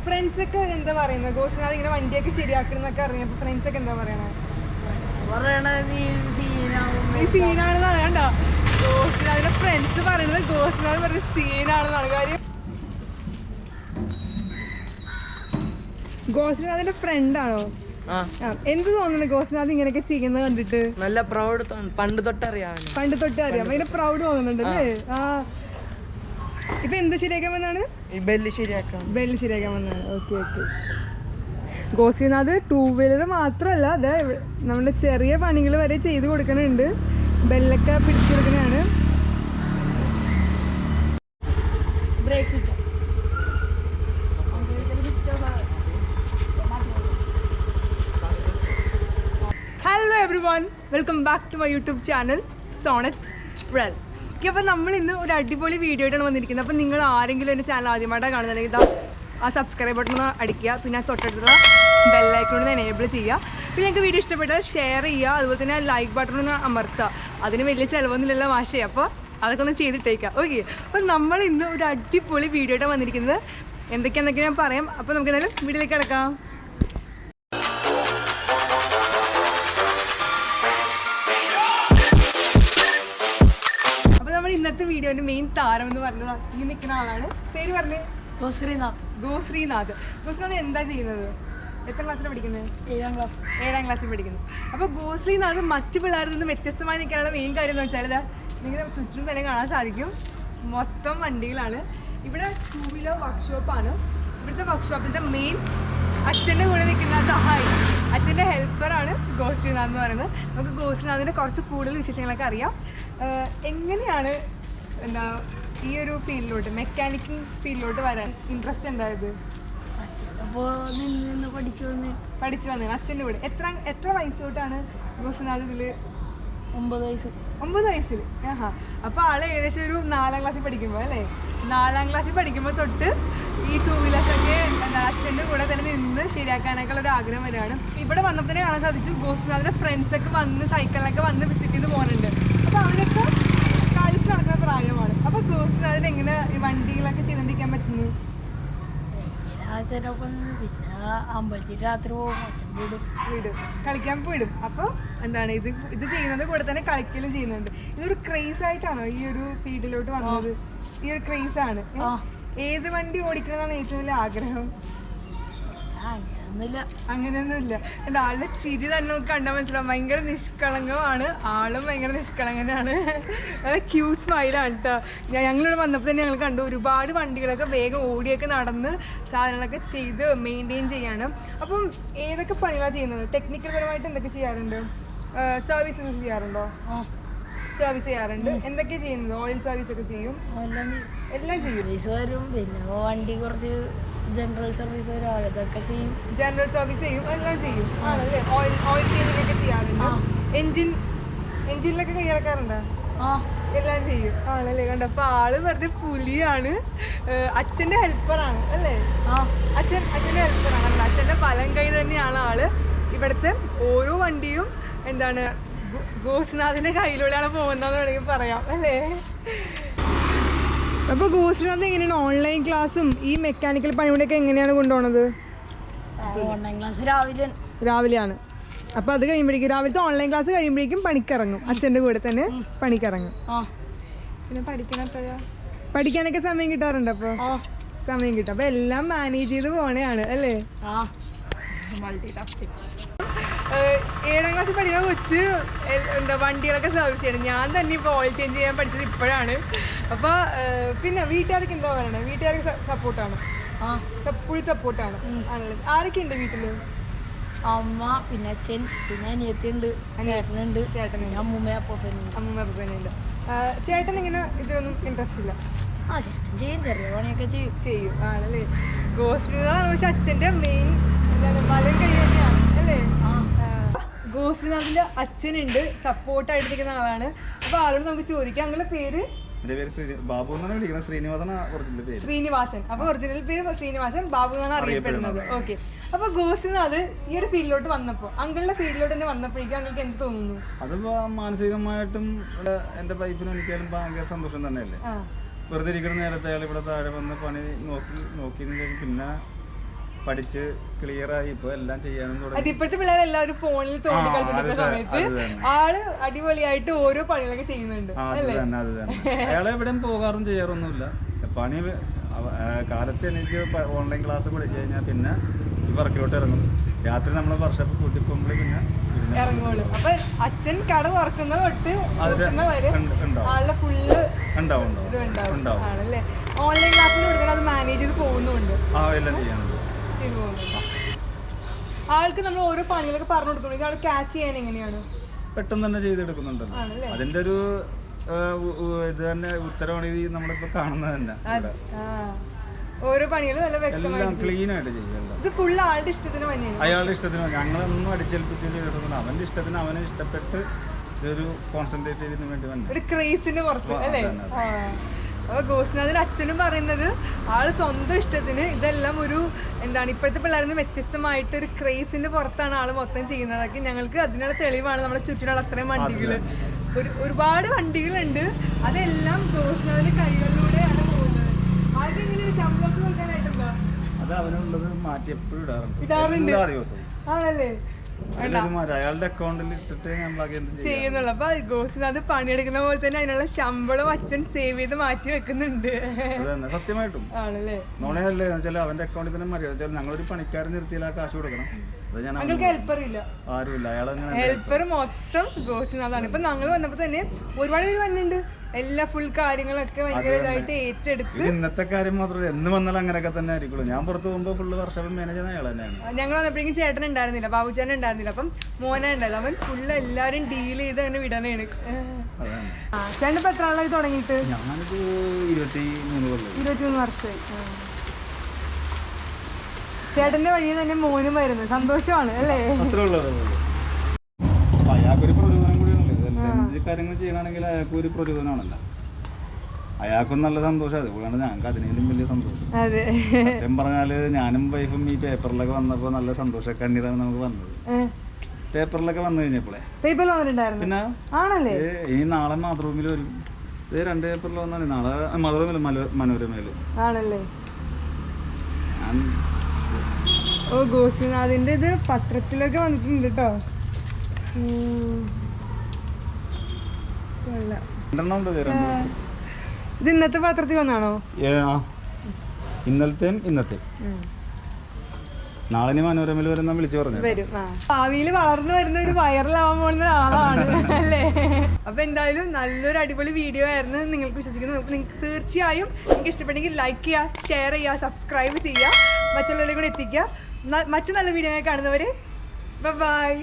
Friends ഒക്കെ എന്താ പറയുന്നത്? ഗോസ്നാഥ് ഇങ്ങനെ വണ്ടിയൊക്കെ ശരിയാക്കണമെന്നൊക്കെ അറിഞ്ഞപ്പോ ഫ്രണ്ട്സ് ഒക്കെ എന്താ പറയണേ? സീനാണെന്ന് അറിയണ്ട. ഗോസ്നാഥിന്റെ ഫ്രണ്ട്സ് പറയുന്നത് ഗോസ്നാഥ് പറഞ്ഞ സീനാണെന്നാണ്. കാര്യം ഗോസ്നാഥിന്റെ ഫ്രണ്ടാണോ? എന്ത് തോന്നുന്നു ഗോസ്നാഥ് ഇങ്ങനെയൊക്കെ ചെയ്യുന്നത് കണ്ടിട്ട്? നല്ല പ്രൗഡ്. പണ്ട് തൊട്ട് അറിയാം. ഭയങ്കര പ്രൗഡ് തോന്നുന്നുണ്ട് അല്ലേ? ഇപ്പൊ എന്ത് ശരിയാക്കാൻ വന്നാണ്? ബെല്ല് ശരിയാക്കാൻ വന്നാണ്. ഓക്കെ. ഗോസ്നാഥ് 2 വീലർ മാത്രമല്ല, അതെ നമ്മുടെ ചെറിയ പണികൾ വരെ ചെയ്ത് കൊടുക്കുന്നുണ്ട്. ബെല്ലൊക്കെ പിടിച്ചു കൊടുക്കുന്നതാണ്. Hello everyone, welcome back to my YouTube channel Sonnet World. Okay, അപ്പോൾ നമ്മൾ ഇന്ന് ഒരു അടിപൊളി വീഡിയോ ആയിട്ടാണ് വന്നിരിക്കുന്നത്. അപ്പോൾ നിങ്ങൾ ആരെങ്കിലും എൻ്റെ ചാനൽ ആദ്യമായിട്ടാണ് കാണുന്നുണ്ടെങ്കിൽ ഇതാ ആ സബ്സ്ക്രൈബ് ബട്ടൺ ഒന്ന് അടിക്കുക, പിന്നെ തൊട്ടടുത്തുള്ള ബെല്ലൈക്കൺ എനേബിൾ ചെയ്യുക. പിന്നെ നിങ്ങൾക്ക് വീഡിയോ ഇഷ്ടപ്പെട്ടാൽ ഷെയർ ചെയ്യുക, അതുപോലെ തന്നെ ലൈക്ക് ബട്ടൺ ഒന്ന് അമർത്തുക. അതിന് വലിയ ചിലവൊന്നുമില്ലല്ലോ മാഷേ, അപ്പോൾ അതൊക്കെ ഒന്ന് ചെയ്തിട്ടേക്കാം. ഓക്കെ, അപ്പോൾ നമ്മൾ ഇന്ന് ഒരു അടിപൊളി വീഡിയോ ആയിട്ടാണ് വന്നിരിക്കുന്നത്. എന്തൊക്കെയാണെന്നൊക്കെ ഞാൻ പറയാം. അപ്പോൾ നമുക്ക് എന്തായാലും വീഡിയോയിലേക്ക് കിടക്കാം. ഇന്നത്തെ വീഡിയോന്റെ മെയിൻ താരം എന്ന് പറഞ്ഞത് ഈ നിൽക്കുന്ന ആളാണ്. പേര് പറഞ്ഞേ? ഗോശ്രീനാഥ്. എന്താ ചെയ്യുന്നത്? എത്ര ക്ലാസ്സിലാണ് പഠിക്കുന്നത്? 7ാം ക്ലാസ്സിൽ പഠിക്കുന്നു. അപ്പോൾ ഗോശ്രീനാഥ് മറ്റു പിള്ളേരിൽ നിന്ന് വ്യത്യസ്തമായി നിൽക്കാനുള്ള മെയിൻ കാര്യം എന്ന് വെച്ചാൽ നിങ്ങളുടെ ചുറ്റും തന്നെ കാണാൻ സാധിക്കും, മൊത്തം വണ്ടികളാണ്. ഇവിടെ 2 വീലർ വർക്ക്ഷോപ്പാണ്. ഇവിടുത്തെ വർക്ക്ഷോപ്പിൻ്റെ മെയിൻ അച്ഛൻ്റെ കൂടെ നിൽക്കുന്ന സഹായി, അച്ഛൻ്റെ ഹെൽപ്പറാണ് ഗോശ്രീനാഥ് എന്ന് പറയുന്നത്. നമുക്ക് ഗോശ്രീനാഥിൻ്റെ കുറച്ച് കൂടുതൽ വിശേഷങ്ങളൊക്കെ അറിയാം. എങ്ങനെയാണ് ഈ ഒരു ഫീൽഡിലോട്ട്, മെക്കാനിക്കിംഗ് ഫീൽഡിലോട്ട് വരാൻ ഇൻട്രസ്റ്റ് ഉണ്ടായത്? പഠിച്ചു വന്നു അച്ഛൻ്റെ കൂടെ. എത്ര വയസ്സ് തൊട്ടാണ് ഗോശ്രീനാഥ് ഇതിൽ? 9 വയസ്സിൽ. അപ്പോൾ ആള് ഏകദേശം ഒരു 4ാം ക്ലാസ്സിൽ പഠിക്കുമ്പോൾ അല്ലേ? 4ാം ക്ലാസ്സിൽ പഠിക്കുമ്പോൾ തൊട്ട് ഈ 2 വീലേഴ്സൊക്കെ അച്ഛൻ്റെ കൂടെ തന്നെ നിന്ന് ശരിയാക്കാനൊക്കെ ഒരു ആഗ്രഹം വരികയാണ്. ഇവിടെ വന്നപ്പോൾ തന്നെ കാണാൻ സാധിച്ചു ഗോശ്രീനാഥിൻ്റെ ഫ്രണ്ട്സൊക്കെ വന്ന് സൈക്കിളിലൊക്കെ വന്ന് വിസിറ്റ് ചെയ്ത് പോകുന്നുണ്ട്. അപ്പോൾ അവരൊക്കെ കളിച്ച് നടക്കുന്ന പ്രായമാണ്. അപ്പോൾ ഗോശ്രീനാഥിന് എങ്ങനെ ഈ വണ്ടികളൊക്കെ ചെയ്തുകൊണ്ടിരിക്കാൻ പറ്റുന്നു? അമ്പലത്തിൽ രാത്രി വിടും, കളിക്കാൻ വിടും. അപ്പോൾ എന്താണ് ഇത് ചെയ്യുന്നത് കൂടെ തന്നെ കളിക്കലും ചെയ്യുന്നുണ്ട്. ഇതൊരു ക്രേസ് ആയിട്ടാണോ ഈ ഒരു ഫീൽഡിലോട്ട് വന്നത്? ഈ ഒരു ക്രേസ് ആണ്. ഏത് വണ്ടി ഓടിക്കണമെന്നാണ് ഏറ്റവും വലിയ ആഗ്രഹം? അങ്ങനെയൊന്നുമില്ല. എൻ്റെ ആളുടെ ചിരി തന്നെ നമുക്ക് കണ്ടാൽ മനസ്സിലാവും. ഭയങ്കര നിഷ്കളങ്കമാണ്, ആളും ഭയങ്കര നിഷ്കളങ്കനാണ്. ക്യൂട്ട് സ്മൈലാണ് കേട്ടോ. ഞങ്ങളിവിടെ വന്നപ്പോൾ തന്നെ ഞങ്ങൾ കണ്ടു ഒരുപാട് വണ്ടികളൊക്കെ വേഗം ഓടിയൊക്കെ നടന്ന് സാധനങ്ങളൊക്കെ ചെയ്ത് മെയിൻറ്റെയിൻ ചെയ്യാണ്. അപ്പം ഏതൊക്കെ പണികളാണ് ചെയ്യുന്നത്? ടെക്നിക്കൽ പരമായിട്ട് എന്തൊക്കെ ചെയ്യാറുണ്ട്? സർവീസ് ചെയ്യാറുണ്ടോ? സർവീസ് ചെയ്യാറുണ്ട്. എന്തൊക്കെയാണ് ചെയ്യുന്നത്? ഓയിൽ സർവീസ് ഒക്കെ ചെയ്യും? എല്ലാം ചെയ്യും. പിന്നെ വണ്ടി കുറച്ച് ജനറൽ സർവീസ് ഇതൊക്കെ ചെയ്യും. ജനറൽ സർവീസ് ചെയ്യും, എല്ലാം ചെയ്യും. ആണല്ലേ? ഓയിൽ ചേഞ്ചിങ് ഒക്കെ ചെയ്യാറുണ്ട്. എഞ്ചിനിലൊക്കെ കൈ ഇറക്കാറുണ്ടോ? എല്ലാം ചെയ്യും. ആണല്ലേ? കണ്ടപ്പോ ആള് വെറുതെ പുലിയാണ്. അച്ഛന്റെ ഹെൽപ്പറാണ് അല്ലേ? അച്ഛന്റെ ഹെൽപ്പറാണ്. അച്ഛന്റെ വലം കൈ തന്നെയാണ് ആള്. ഇവിടുത്തെ ഓരോ വണ്ടിയും എന്താണ് ഗോശ്രീനാഥിന്റെ കയ്യിലൂടെയാണ് പോകുന്നതെന്ന് വേണമെങ്കിൽ പറയാം അല്ലേ? അപ്പോൾ ഗോശ്രീനാഥ് എങ്ങനെയാണ് ഓൺലൈൻ ക്ലാസ്സും ഈ മെക്കാനിക്കൽ പണിയോടൊക്കെ എങ്ങനെയാണ് കൊണ്ടുപോകുന്നത്? ഓൺലൈൻ ക്ലാസ് രാവിലെയാണ്. അപ്പോൾ അത് കഴിയുമ്പോഴേക്കും രാവിലത്തെ ഓൺലൈൻ ക്ലാസ് കഴിയുമ്പോഴേക്കും പണിക്കിറങ്ങും. അച്ഛൻ്റെ കൂടെ തന്നെ പണിക്കിറങ്ങും. പിന്നെ പഠിക്കാനൊക്കെ സമയം കിട്ടാറുണ്ട്? അപ്പോൾ സമയം കിട്ടും. അപ്പോൾ എല്ലാം മാനേജ് ചെയ്ത് പോണയാണ് അല്ലേ? 7ാം ക്ലാസ്സിൽ പഠിക്കാൻ വെച്ച് വണ്ടികളൊക്കെ സർവീസ് ചെയ്യണം. ഞാൻ തന്നെ ഇപ്പോൾ ഓയിൽ ചേഞ്ച് ചെയ്യാൻ പഠിച്ചത് ഇപ്പോഴാണ്. അപ്പോൾ പിന്നെ വീട്ടുകാർക്ക് എന്താ പറയണേ? വീട്ടുകാർക്ക് സപ്പോർട്ടാണ്? ഫുൾ സപ്പോർട്ടാണ് ആണല്ലേ? ആരൊക്കെ ഉണ്ട് വീട്ടിൽ? അമ്മ, പിന്നെ അച്ഛൻ, പിന്നെ അനിയത്തിയുണ്ട്, ചേട്ടനുണ്ട്, അമ്മൂമ്മ അപ്പനുണ്ട്. ചേട്ടൻ ഇങ്ങനെ ഇതൊന്നും ഇൻട്രസ്റ്റ് ഇല്ല? ചേട്ടൻ ചെയ്യും, ചെറിയ പണിയൊക്കെ ചെയ്യും. ആണല്ലേ? ഗോശ്രീനാഥ് പക്ഷെ അച്ഛൻ്റെ മെയിൻ വലം കൈ തന്നെയാണ് അല്ലേ? ഗോശ്രീനാഥിന്റെ അച്ഛനുണ്ട്, സപ്പോർട്ടായിട്ട് നിൽക്കുന്ന ആളാണ്. അപ്പോൾ ആളോട് നമുക്ക് ചോദിക്കാം. നിങ്ങളുടെ പേര്? ശ്രീനിവാസൻ. അപ്പോൾ ഒറിജിനൽ പേര് ശ്രീനിവാസൻ, ബാബു എന്നാണ് അറിയപ്പെടുന്നത്. ഓക്കെ. അപ്പോൾ ഗോശ്രീനാഥ് ഈ ഒരു ഫീൽഡിലോട്ട് വന്നപ്പോൾ, അങ്കിളുടെ ഫീൽഡിലോട്ട് തന്നെ വന്നപ്പോഴേക്കും അങ്ങൾക്ക് എന്ത് തോന്നുന്നു? അതിപ്പോ മാനസികമായിട്ടും എന്റെ വൈഫിനും എനിക്കാലും ഭയങ്കര സന്തോഷം തന്നെയല്ലേ. വെറുതെ ഇരിക്കുന്ന നേരത്തെ അയാൾ ഇവിടെ താഴെ വന്ന് പണി നോക്കി പിന്നെ പഠിച്ച് ക്ലിയർ ആയി ഇപ്പൊ എല്ലാം ചെയ്യാനും തുടങ്ങി. അതിപ്പോഴത്തെ പിള്ളേരെല്ലാവരും ഫോണിൽ തോണ്ടി കളിച്ചിരിക്കുന്ന സമയത്ത് ആള് അടിപൊളിയായിട്ട് ഓരോ പണികളൊക്കെ ചെയ്യുന്നുണ്ട്. അത് തന്നെ അയാളെ എവിടെയും പോകാറും ചെയ്യാറൊന്നുമില്ല. പണി കാലത്ത് എണീച്ച് ഓൺലൈൻ ക്ലാസ് പഠിച്ചു കഴിഞ്ഞാൽ പിന്നെ ഈ വർക്കിലോട്ട് ഇറങ്ങും. രാത്രി നമ്മളെ വർഷപ്പ് കൂട്ടിപ്പോകുമ്പോൾ പിന്നെ ഇറങ്ങുള്ളൂ. അപ്പൊ അച്ഛൻ കട തുറക്കുന്ന തൊട്ട് വരെ ആളുടെ ഫുള്ള് ഉണ്ടാവും ആണല്ലേ. ഓൺലൈൻ ക്ലാസ്സിൽ കൊടുക്കാൻ അത് മാനേജ് ചെയ്ത് പോകുന്നുണ്ട്. ആൾക്ക് നമ്മൾ ഓരോ പണികളൊക്കെ പറഞ്ഞു കൊടുക്കുന്നുണ്ട്. ആൾ ക്യാച്ച് ചെയ്യാൻ എങ്ങനെയാണ്? പെട്ടെന്ന് തന്നെ ചെയ്തെടുക്കുന്നുണ്ടല്ലോ. അതിന്റെ ഒരു ഇത് തന്നെ ഉത്തരവാണ് ഈ നമ്മളിപ്പോ കാണുന്നത് തന്നെ. ഓരോ പണികളും നല്ല വ്യക്തമായി ക്ലീൻ ആയിട്ട് ചെയ്യല്ലോ. ഇത് ഫുള്ള് ആളുടെ ഇഷ്ടത്തിന് തന്നെയാണ്. അയാളുടെ ഇഷ്ടത്തിന് ഞങ്ങളൊന്നും അടിച്ചേൽപ്പിച്ച് ചെയ്തിട്ടുണ്ട്. അവന്റെ ഇഷ്ടത്തിന് അവനെ ഇഷ്ടപ്പെട്ട് ഇതൊരു കോൺസെൻട്രേറ്റ് ചെയ്തതിന് വേണ്ടി തന്നെ ഒരു ക്രേസിന് പുറത്ത് അല്ലേ. അപ്പൊ ഗോസ്നാഥിന്റെ അച്ഛനും പറയുന്നത് ആള് സ്വന്തം ഇഷ്ടത്തിന് ഇതെല്ലാം ഒരു എന്താണ് ഇപ്പോഴത്തെ പിള്ളേരിന്ന് വ്യത്യസ്തമായിട്ട് ഒരു ക്രേസിന്റെ പുറത്താണ് ആള് മൊത്തം ചെയ്യുന്നതൊക്കെ. ഞങ്ങൾക്ക് അതിനുള്ള തെളിവാണ് നമ്മുടെ ചുറ്റിനുള്ള അത്രയും വണ്ടികള്. ഒരുപാട് വണ്ടികളുണ്ട്. അതെല്ലാം ഗോസ്നാഥിന്റെ കൈകളിലൂടെയാണ് പോകുന്നത്. ആൾക്ക് ഇങ്ങനെ ഒരു ശമ്പളമൊക്കെ കൊടുക്കാനായിട്ടുണ്ടോ? അത് അവനുള്ളത് മാറ്റി എപ്പോഴും ഇടാറുണ്ട് എല്ലാ ദിവസവും. ആണല്ലേ. അയാളുടെ അക്കൗണ്ടിൽ ഇട്ടിട്ട് ചെയ്യുന്നുള്ളു. അപ്പൊ ഗോസ്നാഥ് പണിയെടുക്കുന്ന പോലെ തന്നെ അതിനുള്ള ശമ്പളം അച്ഛൻ സേവ് ചെയ്ത് മാറ്റി വെക്കുന്നുണ്ട്. സത്യമായിട്ടും ആണല്ലേ. നോണയല്ലേ വെച്ചാൽ അവന്റെ അക്കൗണ്ടിൽ തന്നെ മറിയാം. ഞങ്ങളൊരു പണിക്കാരൻ നിർത്തിയാൽ ആ കാശ് കൊടുക്കണം. ഹെൽപ്പർ ഇല്ല, ആരുമില്ല. ഹെൽപ്പർ മൊത്തം ഗോസ്നാഥാണ്. ഇപ്പൊ ഞങ്ങൾ വന്നപ്പോ തന്നെ ഒരുപാട് പേര് വന്നിട്ടുണ്ട്. എല്ലാ ഫുൾ കാര്യങ്ങളൊക്കെ ഭയങ്കര ഇതായിട്ട് ഏറ്റെടുത്ത്. ഇന്നത്തെ കാര്യം മാത്രമല്ല, എന്ന് വന്നാൽ അങ്ങനെയൊക്കെ തന്നെ ആയിരിക്കുള്ളൂ. ഞാൻ പുറത്ത് പോകുമ്പോ ഫുള്ള് വർഷം മാനേജർ അയാൾ തന്നെയാണ്. ഞങ്ങൾ വന്നപ്പോഴേക്കും ചേട്ടൻ ഉണ്ടായിരുന്നില്ല, ബാബുചേട്ടൻ ഉണ്ടായിരുന്നില്ല. അപ്പം മോനെ ഉണ്ടായിരുന്നു. അവൻ ഫുള്ള് എല്ലാരും ഡീൽ ചെയ്ത് അങ്ങനെ വിടണേണ്. ചേട്ടൻ ഇപ്പൊ എത്ര ആളായി തുടങ്ങിയിട്ട്? ഞാനിത് 23 വർഷമായി. ചേട്ടന്റെ വഴിയിൽ തന്നെ മോനും വരുന്നത് സന്തോഷമാണ് അല്ലേ. അയാൾക്കൊരു പ്രചോദനം കൂടിയാണല്ലോ. കാര്യങ്ങൾ ചെയ്യണമെങ്കിൽ അയാൾക്കും ഒരു പ്രചോദനമാണല്ലോ. അയാൾക്കും നല്ല സന്തോഷം. അതുകൊണ്ടാണ് ഞങ്ങൾക്ക് അതിനേലും വലിയ സന്തോഷം. സത്യം പറഞ്ഞാല് ഞാനും വൈഫും ഈ പേപ്പറിലൊക്കെ വന്നപ്പോ നല്ല സന്തോഷം കണ്ണീരാണ് നമുക്ക് വന്നത്. പേപ്പറിലൊക്കെ വന്നു കഴിഞ്ഞപ്പോഴേ പിന്നെ ഇനി നാളെ മാതൃഭൂമിയിൽ വരും. ഇത് 2 പേപ്പറിൽ വന്നാണ്. നാളെ മാതൃഭൂമിയിൽ മനോരമയില് ആണല്ലേ. ഓ ഗോസ്നാഥിന്റെ ഇത് പത്രത്തിലൊക്കെ വന്നിട്ടുണ്ട് കേട്ടോ. ഇത് ഇന്നത്തെ പത്രത്തിൽ വന്നാണോ? ഇന്നത്തെ നാളെ മനോരമയിൽ വരുന്ന വിളിച്ചു പറഞ്ഞു വരും. ഭാവിയിൽ വളർന്നു വരുന്ന ഒരു വൈറലാവാൻ പോകുന്ന ആളാണ് അല്ലേ. അപ്പൊ എന്തായാലും നല്ലൊരു അടിപൊളി വീഡിയോ ആയിരുന്നു. നിങ്ങൾക്ക് വിശ്വസിക്കുന്നു. നിങ്ങൾക്ക് തീർച്ചയായും നിങ്ങൾക്ക് ഇഷ്ടപ്പെട്ടെങ്കിൽ ലൈക്ക് ചെയ്യുക, ഷെയർ ചെയ്യുക, സബ്സ്ക്രൈബ് ചെയ്യുക, മറ്റുള്ളവരെ കൂടെ എത്തിക്കുക. മറ്റു നല്ല വീഡിയോ കാണുന്നവരെ ബൈ.